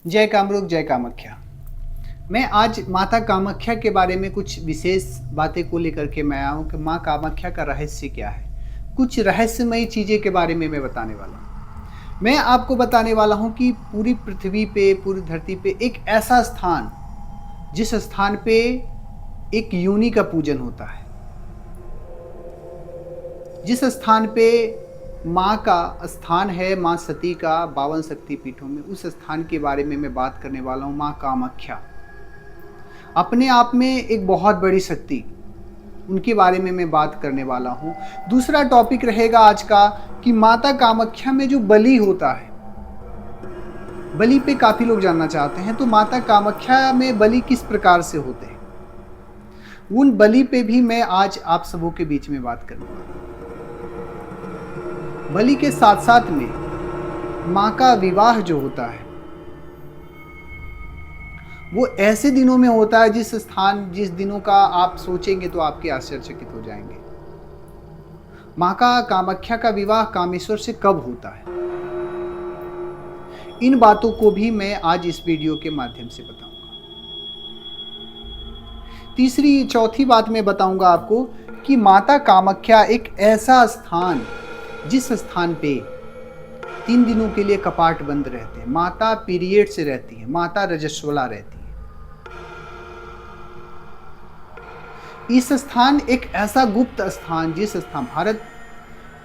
जय कामरूप जय कामाख्या। मैं आज माता कामाख्या के बारे में कुछ विशेष बातें को लेकर के मैं आया हूँ कि माँ कामाख्या का रहस्य क्या है। कुछ रहस्यमयी चीज़ें के बारे में मैं बताने वाला हूँ। मैं आपको बताने वाला हूँ कि पूरी पृथ्वी पे, पूरी धरती पे एक ऐसा स्थान, जिस स्थान पे एक योनि का पूजन होता है, जिस स्थान पे माँ का स्थान है, माँ सती का 52 शक्तिपीठों में, उस स्थान के बारे में मैं बात करने वाला हूँ। माँ कामाख्या अपने आप में एक बहुत बड़ी शक्ति, उनके बारे में मैं बात करने वाला हूँ। दूसरा टॉपिक रहेगा आज का कि माता कामाख्या में जो बलि होता है, बलि पे काफी लोग जानना चाहते हैं, तो माता कामाख्या में बलि किस प्रकार से होते हैं, उन बलि पे भी मैं आज आप सबों के बीच में बात करने वाला हूँ। बलि के साथ साथ में माँ का विवाह जो होता है वो ऐसे दिनों में होता है जिस दिनों का आप सोचेंगे तो आपके आश्चर्यचकित हो जाएंगे। माँ का कामाख्या का विवाह कामेश्वर से कब होता है, इन बातों को भी मैं आज इस वीडियो के माध्यम से बताऊंगा। तीसरी चौथी बात मैं बताऊंगा आपको कि माता कामाख्या एक ऐसा स्थान, जिस स्थान पे 3 दिनों के लिए कपाट बंद रहते हैं। माता पीरियड से रहती है, माता रजस्वला रहती है। इस स्थान एक ऐसा गुप्त स्थान, जिस स्थान भारत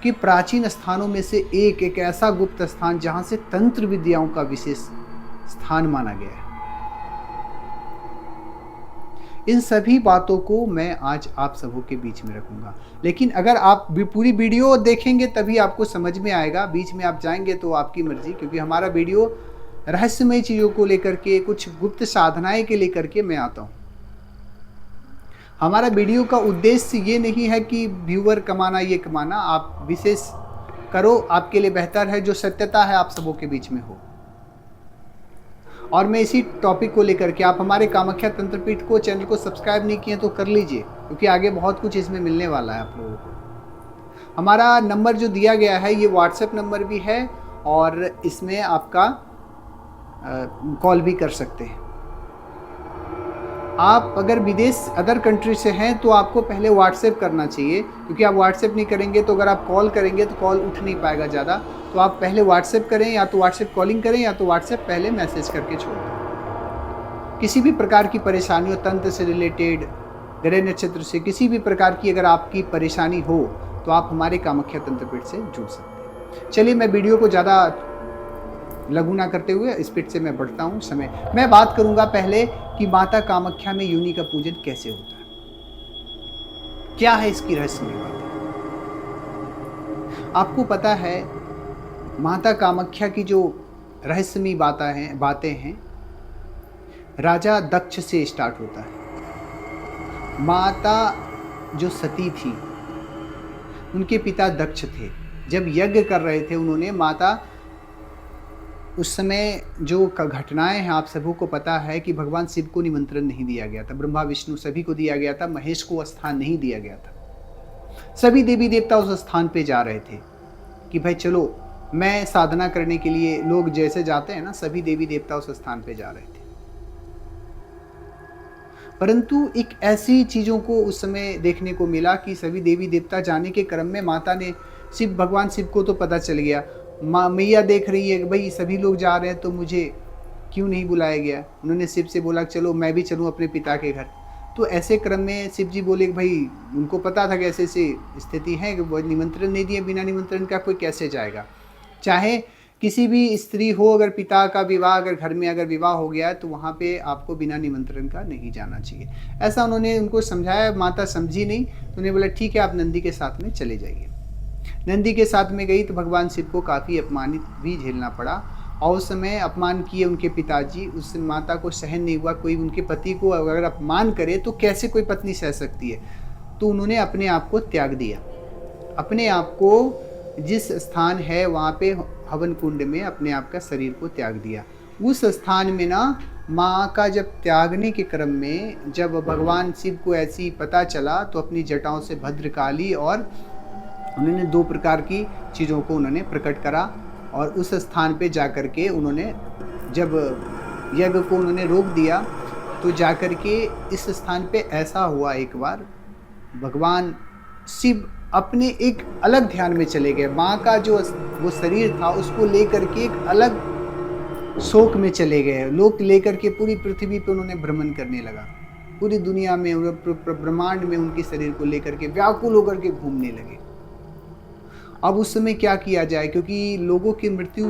के प्राचीन स्थानों में से एक ऐसा गुप्त स्थान जहां से तंत्र विद्याओं का विशेष स्थान माना गया है। इन सभी बातों को मैं आज आप सबों के बीच में रखूंगा, लेकिन अगर आप पूरी वीडियो देखेंगे तभी आपको समझ में आएगा। बीच में आप जाएंगे तो आपकी मर्जी, क्योंकि हमारा वीडियो रहस्यमय चीज़ों को लेकर के, कुछ गुप्त साधनाएं के लेकर के मैं आता हूँ। हमारा वीडियो का उद्देश्य ये नहीं है कि व्यूअर कमाना, ये कमाना। आप विशेष करो, आपके लिए बेहतर है। जो सत्यता है आप सबों के बीच में हो। और मैं इसी टॉपिक को लेकर के, आप हमारे कामाख्या तंत्रपीठ को, चैनल को सब्सक्राइब नहीं किए तो कर लीजिए, क्योंकि आगे बहुत कुछ इसमें मिलने वाला है आप लोगों को। हमारा नंबर जो दिया गया है ये व्हाट्सएप नंबर भी है, और इसमें आपका कॉल भी कर सकते हैं। आप अगर विदेश, अदर कंट्री से हैं तो आपको पहले व्हाट्सएप करना चाहिए, क्योंकि आप व्हाट्सएप नहीं करेंगे तो अगर आप कॉल करेंगे तो कॉल उठ नहीं पाएगा ज़्यादा। तो आप पहले व्हाट्सएप करें, या तो व्हाट्सएप कॉलिंग करें, या तो व्हाट्सएप पहले मैसेज करके छोड़ दें। किसी भी प्रकार की परेशानी हो, तंत्र से रिलेटेड, ग्रह नक्षत्र से किसी भी प्रकार की अगर आपकी परेशानी हो तो आप हमारे कामाख्या तंत्रपीठ से जुड़ सकते हैं। चलिए, मैं वीडियो को ज़्यादा लघु ना करते हुए स्पीड से मैं बढ़ता हूँ। मैं बात करूंगा पहले कि माता कामाख्या में योनि का पूजन कैसे होता है, क्या है इसकी रहस्यमय बात। आपको पता है माता कामाख्या की जो रहस्यमय बातें हैं, राजा दक्ष से स्टार्ट होता है। माता जो सती थी, उनके पिता दक्ष थे। जब यज्ञ कर रहे थे उन्होंने, माता उस समय जो घटनाएं हैं आप सबों को पता है कि भगवान शिव को निमंत्रण नहीं दिया गया था, ब्रह्मा विष्णु सभी को दिया गया था, महेश को स्थान नहीं दिया गया था। सभी देवी देवता उस स्थान पे जा रहे थे कि भाई चलो, मैं साधना करने के लिए लोग जैसे जाते हैं ना, सभी देवी देवता उस स्थान पे जा रहे थे। परंतु एक ऐसी चीज़ों को उस समय देखने को मिला कि सभी देवी देवता जाने के क्रम में माता ने, भगवान शिव को तो पता चल गया, मैया देख रही है भाई सभी लोग जा रहे हैं तो मुझे क्यों नहीं बुलाया गया। उन्होंने शिव से बोला चलो मैं भी चलूँ अपने पिता के घर। तो ऐसे क्रम में शिव जी बोले कि भाई उनको पता था कि ऐसी स्थिति है कि वो निमंत्रण नहीं दिए, बिना निमंत्रण का कोई कैसे जाएगा। चाहे किसी भी स्त्री हो, अगर पिता का विवाह, अगर घर में अगर विवाह हो गया है तो वहाँ पे आपको बिना निमंत्रण का नहीं जाना चाहिए। ऐसा उन्होंने उनको समझाया, माता समझी नहीं, तो उन्होंने बोला ठीक है आप नंदी के साथ में चले जाइए। नंदी के साथ में गई तो भगवान शिव को काफ़ी अपमानित भी झेलना पड़ा, और उस समय अपमान किए उनके पिताजी। उस माता को सहन नहीं हुआ, कोई उनके पति को अगर अपमान करे तो कैसे कोई पत्नी सह सकती है। तो उन्होंने अपने आप को त्याग दिया, अपने आप को जिस स्थान है वहाँ पे हवन कुंड में अपने आप का शरीर को त्याग दिया। उस स्थान में ना, माँ का जब त्यागने के क्रम में जब भगवान शिव को ऐसी पता चला तो अपनी जटाओं से भद्रकाली और उन्होंने 2 प्रकार की चीज़ों को उन्होंने प्रकट करा, और उस स्थान पे जाकर के उन्होंने जब यज्ञ को उन्होंने रोक दिया। तो जाकर के इस स्थान पे ऐसा हुआ एक बार, भगवान शिव अपने एक अलग ध्यान में चले गए। माँ का जो वो शरीर था उसको लेकर के एक अलग शोक में चले गए। लोक लेकर के पूरी पृथ्वी पे उन्होंने भ्रमण करने लगा, पूरी दुनिया में ब्रह्मांड में उनके शरीर को लेकर के व्याकुल होकर के घूमने लगे। अब उस समय क्या किया जाए, क्योंकि लोगों की मृत्यु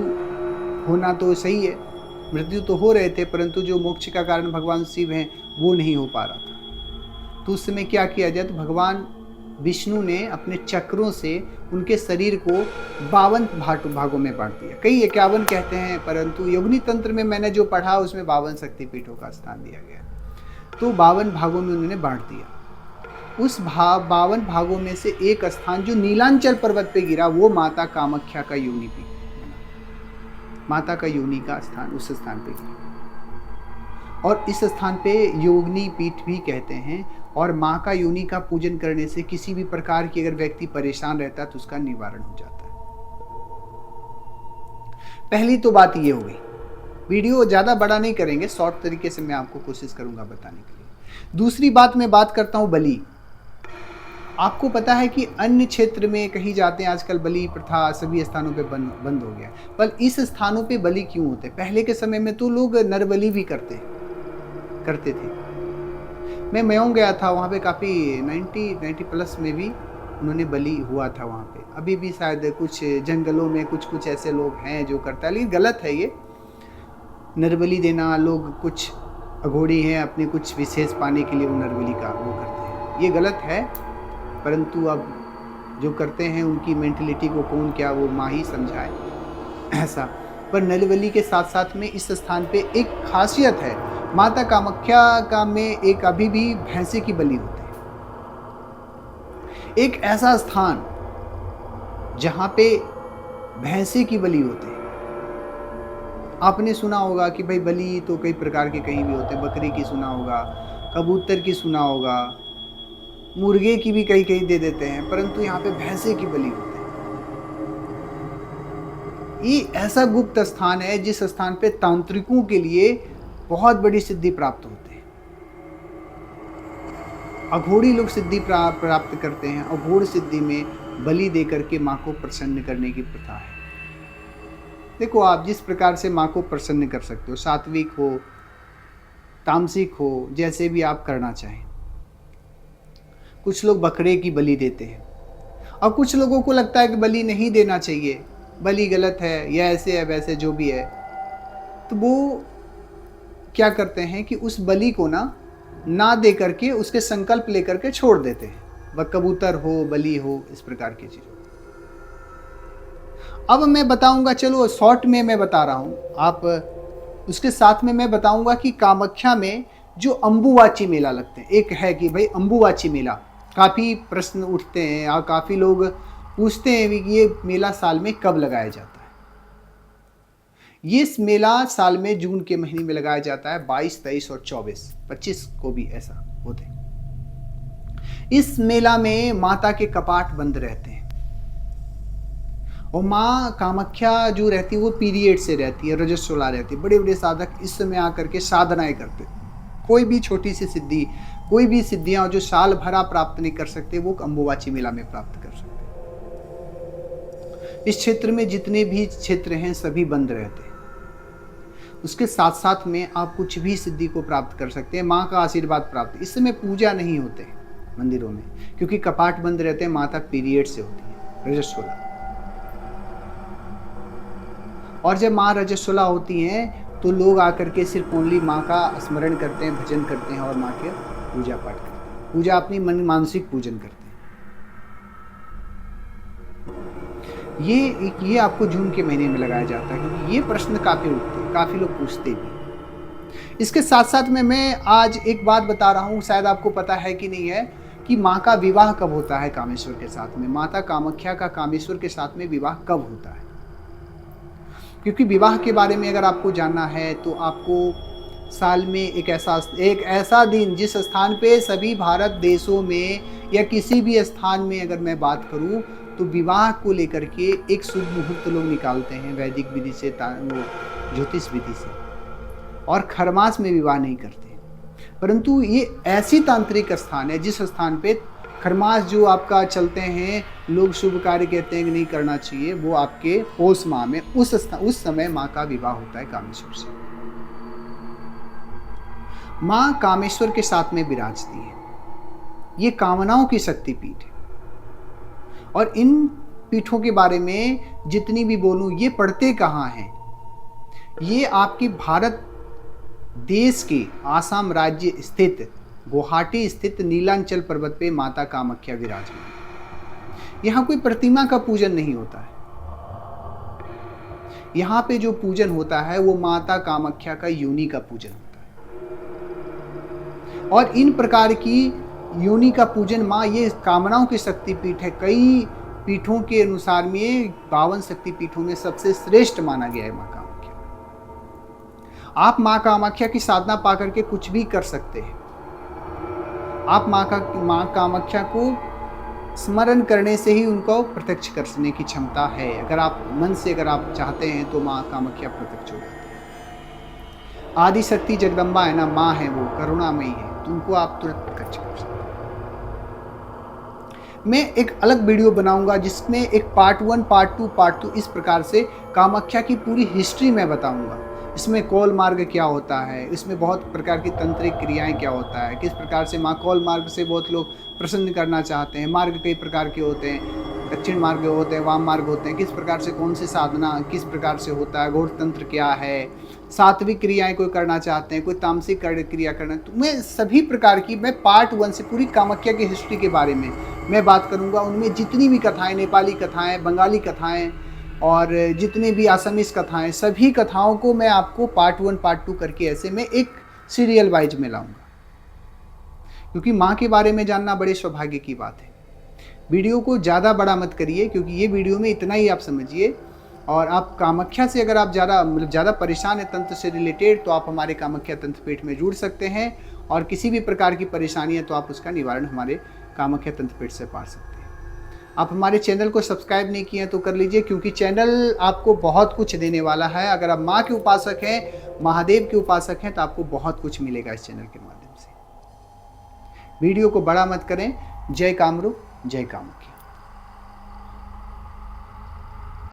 होना तो सही है, मृत्यु तो हो रहे थे, परंतु जो मोक्ष का कारण भगवान शिव हैं वो नहीं हो पा रहा था। तो उस समय क्या किया जाए, तो भगवान विष्णु ने अपने चक्रों से उनके शरीर को 52 भागों में बांट दिया। कई 51 कहते हैं, परंतु योगिनी तंत्र में मैंने जो पढ़ा उसमें 52 शक्तिपीठों का स्थान दिया गया। तो 52 भागों में उन्होंने बांट दिया। उस 52 भागों में से एक स्थान जो नीलांचल पर्वत पे गिरा वो माता कामाख्या का योनि पीठ, माता का योनि का स्थान उस स्थान पे गिरा। और इस स्थान पे योगिनी पीठ भी कहते हैं। और माँ का योनि का पूजन करने से किसी भी प्रकार की अगर व्यक्ति परेशान रहता है तो उसका निवारण हो जाता है। पहली तो बात ये हो गई। वीडियो ज़्यादा बड़ा नहीं करेंगे, शॉर्ट तरीके से मैं आपको कोशिश करूंगा बताने के लिए। दूसरी बात मैं बात करता हूँ बलि। आपको पता है कि अन्य क्षेत्र में कहीं जाते हैं आजकल बलि प्रथा सभी स्थानों पे बंद हो गया, पर इस स्थानों पे बलि क्यों होते? पहले के समय में तो लोग नरबलि भी करते थे। मैं म्यों गया था, वहाँ पे काफ़ी 90 प्लस में भी उन्होंने बलि हुआ था वहाँ पे। अभी भी शायद कुछ जंगलों में कुछ ऐसे लोग हैं जो करता है, लेकिन गलत है ये नरबलि देना। लोग कुछ अघोड़ी हैं, अपने कुछ विशेष पाने के लिए वो नरबलि का वो करते हैं, ये गलत है। परंतु अब जो करते हैं उनकी मेंटलिटी को कौन क्या वो माँ ही समझाए ऐसा। पर नरबलि के साथ साथ में इस स्थान पे एक खासियत है, माता कामाख्या का में एक अभी भी भैंसे की बलि होती है। एक ऐसा स्थान जहाँ पे भैंसे की बलि होते हैं। आपने सुना होगा कि भाई बलि तो कई प्रकार के कहीं भी होते हैं, बकरी की सुना होगा, कबूतर की सुना होगा, मुर्गे की भी कहीं कहीं दे देते हैं, परंतु यहाँ पे भैंसे की बलि होते हैं। ये ऐसा गुप्त स्थान है जिस स्थान पे तांत्रिकों के लिए बहुत बड़ी सिद्धि प्राप्त होती है। अघोड़ी लोग सिद्धि प्राप्त करते हैं। अघोड़ सिद्धि में बलि देकर के माँ को प्रसन्न करने की प्रथा है। देखो आप जिस प्रकार से माँ को प्रसन्न कर सकते हो, सात्विक हो तामसिक हो, जैसे भी आप करना चाहें। कुछ लोग बकरे की बलि देते हैं और कुछ लोगों को लगता है कि बलि नहीं देना चाहिए, बलि गलत है या ऐसे है वैसे जो भी है। तो वो क्या करते हैं कि उस बलि को ना दे करके उसके संकल्प लेकर के छोड़ देते हैं। वह कबूतर हो, बलि हो, इस प्रकार की चीज़ों। अब मैं बताऊंगा, चलो शॉर्ट में मैं बता रहा हूँ, आप उसके साथ में मैं बताऊंगा कि कामाख्या में जो अम्बुवाची मेला लगते हैं। एक है कि भाई अम्बुवाची मेला, काफ़ी प्रश्न उठते हैं और काफ़ी लोग पूछते हैं कि ये मेला साल में कब लगाया जाता है। ये मेला साल में जून के महीने में लगाया जाता है, 22, 23 और 24 को भी ऐसा होते हैं। इस मेला में माता के कपाट बंद रहते हैं और माँ कामाख्या जो रहती है वो पीरियड से रहती है, रजस्वला रहती है। बड़े बड़े साधक इस समय आकर के साधनाएं करते हैं। कोई भी छोटी सी सिद्धि, कोई भी सिद्धियां जो साल भरा प्राप्त नहीं कर सकते वो अम्बुवाची मेला में प्राप्त कर सकते। इस क्षेत्र में जितने भी क्षेत्र हैं सभी बंद रहते हैं। उसके साथ साथ में आप कुछ भी सिद्धि को प्राप्त कर सकते हैं, माँ का आशीर्वाद प्राप्त। इस समय पूजा नहीं होते मंदिरों में क्योंकि कपाट बंद रहते हैं, माता पीरियड से होती है, रजस्वला। और जब माँ रजस्वला होती हैं तो लोग आकर के सिर्फ ओनली माँ का स्मरण करते हैं, भजन करते हैं और माँ के पूजा पाठ करते हैं। पूजा अपनी मानसिक पूजन करते हैं। ये आपको जून के महीने में लगाया जाता है क्योंकि ये प्रश्न काफ़ी उठते हैं, काफ़ी लोग पूछते भी। इसके साथ साथ में मैं आज एक बात बता रहा हूँ, शायद आपको पता है कि नहीं है, कि माँ का विवाह कब होता है कामेश्वर के साथ में। माता कामाख्या का कामेश्वर के साथ में विवाह कब होता है? क्योंकि विवाह के बारे में अगर आपको जानना है तो आपको साल में एक ऐसा दिन, जिस स्थान पे सभी भारत देशों में या किसी भी स्थान में अगर मैं बात करूं तो विवाह को लेकर के एक शुभ मुहूर्त लोग निकालते हैं वैदिक विधि से, ज्योतिष विधि से। और खरमास में विवाह नहीं करते। परंतु ये ऐसी तांत्रिक स्थान है जिस स्थान पे खरमास जो आपका चलते हैं, लोग शुभ कार्य कहते हैं कि नहीं करना चाहिए, वो आपके पौष माह में उस समय माँ का विवाह होता है कामेश्वर से। माँ कामेश्वर के साथ में विराजती है। ये कामनाओं की शक्तिपीठ है और इन पीठों के बारे में जितनी भी बोलूं, ये पढ़ते कहाँ हैं? ये आपकी भारत देश के आसाम राज्य स्थित गुवाहाटी स्थित नीलांचल पर्वत पे माता कामाख्या विराजमान। यहाँ कोई प्रतिमा का पूजन नहीं होता है। यहाँ पे जो पूजन होता है वो माता कामाख्या का योनि का पूजन होता है। और इन प्रकार की योनि का पूजन माँ, ये कामनाओं की शक्तिपीठ है। कई पीठों के अनुसार में 52 शक्तिपीठों में सबसे श्रेष्ठ माना गया है माँ कामाख्या। आप माँ कामाख्या की साधना पा करके कुछ भी कर सकते हैं। आप माँ कामाख्या को स्मरण करने से ही उनको प्रत्यक्ष करने की क्षमता है। अगर आप मन से अगर आप चाहते हैं तो माँ कामाख्या प्रत्यक्ष हो जाती है। आदि शक्ति जगदम्बा है ना, माँ है, वो करुणामयी है, तो उनको आप तुरंत प्रत्यक्ष कर सकते हैं। मैं एक अलग वीडियो बनाऊंगा जिसमें एक पार्ट 1, पार्ट 2, पार्ट 2 इस प्रकार से कामाख्या की पूरी हिस्ट्री मैं बताऊंगा। इसमें कौल मार्ग क्या होता है, इसमें बहुत प्रकार की तंत्रिक क्रियाएं क्या होता है, किस प्रकार से माँ कौल मार्ग से बहुत लोग प्रसन्न करना चाहते हैं। मार्ग कई प्रकार के होते हैं, दक्षिण मार्ग होते हैं, वाम मार्ग होते हैं, किस प्रकार से कौन सी साधना किस प्रकार से होता है, घोर तंत्र क्या है, सात्विक क्रियाएं कोई करना चाहते हैं, कोई तामसिक क्रिया करना। तो मैं सभी प्रकार की मैं पार्ट 1 से पूरी कामाख्या की हिस्ट्री के बारे में मैं बात करूँगा। उनमें जितनी भी कथाएँ, नेपाली कथाएँ, बंगाली कथाएँ और जितने भी आसामीज कथाएं, सभी कथाओं को मैं आपको पार्ट 1, पार्ट 2 करके ऐसे में एक सीरियल वाइज में लाऊंगा। क्योंकि माँ के बारे में जानना बड़े सौभाग्य की बात है। वीडियो को ज़्यादा बड़ा मत करिए, क्योंकि ये वीडियो में इतना ही आप समझिए। और आप कामाख्या से अगर आप ज़्यादा परेशान है तंत्र से रिलेटेड, तो आप हमारे कामाख्या तंत्रपीठ में जुड़ सकते हैं। और किसी भी प्रकार की परेशानी है तो आप उसका निवारण हमारे कामाख्या तंत्रपीठ से पा सकते हैं। आप हमारे चैनल को सब्सक्राइब नहीं किए तो कर लीजिए, क्योंकि चैनल आपको बहुत कुछ देने वाला है। अगर आप माँ के उपासक हैं, महादेव के उपासक हैं, तो आपको बहुत कुछ मिलेगा इस चैनल के माध्यम से। वीडियो को बड़ा मत करें। जय कामरूप, जय कामाख्या।